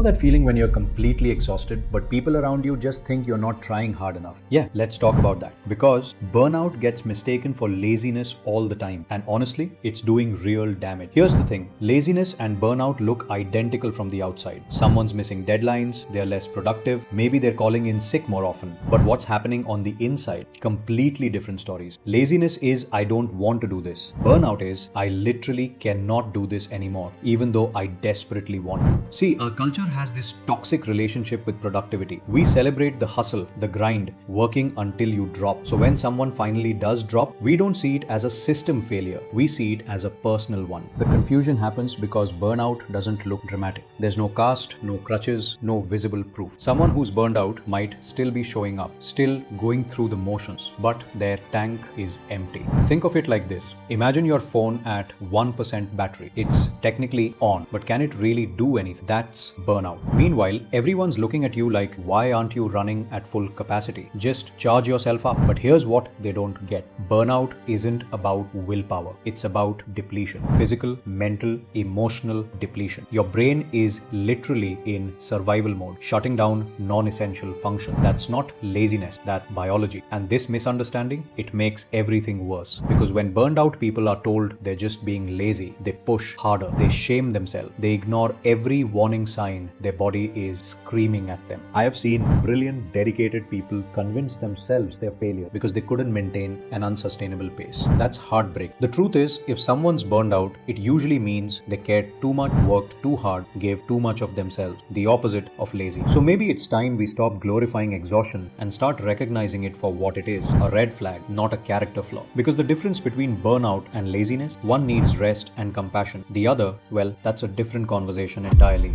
that feeling when you're completely exhausted, but people around you just think you're not trying hard enough? Yeah, let's talk about that. Because burnout gets mistaken for laziness all the time. And honestly, it's doing real damage. Here's the thing. Laziness and burnout look identical from the outside. Someone's missing deadlines, they're less productive, maybe they're calling in sick more often. But what's happening on the inside? Completely different stories. Laziness is I don't want to do this. Burnout is I literally cannot do this anymore, even though I desperately want to. See, our culture has this toxic relationship with productivity. We celebrate the hustle, the grind, working until you drop. So when someone finally does drop, we don't see it as a system failure. We see it as a personal one. The confusion happens because burnout doesn't look dramatic. There's no cast, no crutches, no visible proof. Someone who's burned out might still be showing up, still going through the motions, but their tank is empty. Think of it like this. Imagine your phone at 1% battery. It's technically on, but can it really do anything? That's burnout. Meanwhile, everyone's looking at you like, why aren't you running at full capacity? Just charge yourself up. But here's what they don't get. Burnout isn't about willpower. It's about depletion. Physical, mental, emotional depletion. Your brain is literally in survival mode, shutting down non-essential function. That's not laziness, that's biology. And this misunderstanding, it makes everything worse. Because when burned out people are told they're just being lazy, they push harder, they shame themselves, they ignore every warning sign their body is screaming at them. I have seen brilliant, dedicated people convince themselves they're failure because they couldn't maintain an unsustainable pace. That's heartbreak. The truth is, if someone's burned out, it usually means they cared too much, worked too hard, gave too much of themselves, the opposite of lazy. So maybe it's time we stop glorifying exhaustion and start recognizing it for what it is, a red flag, not a character flaw. Because the difference between burnout and laziness, one needs rest and compassion. The other, well, that's a different conversation entirely.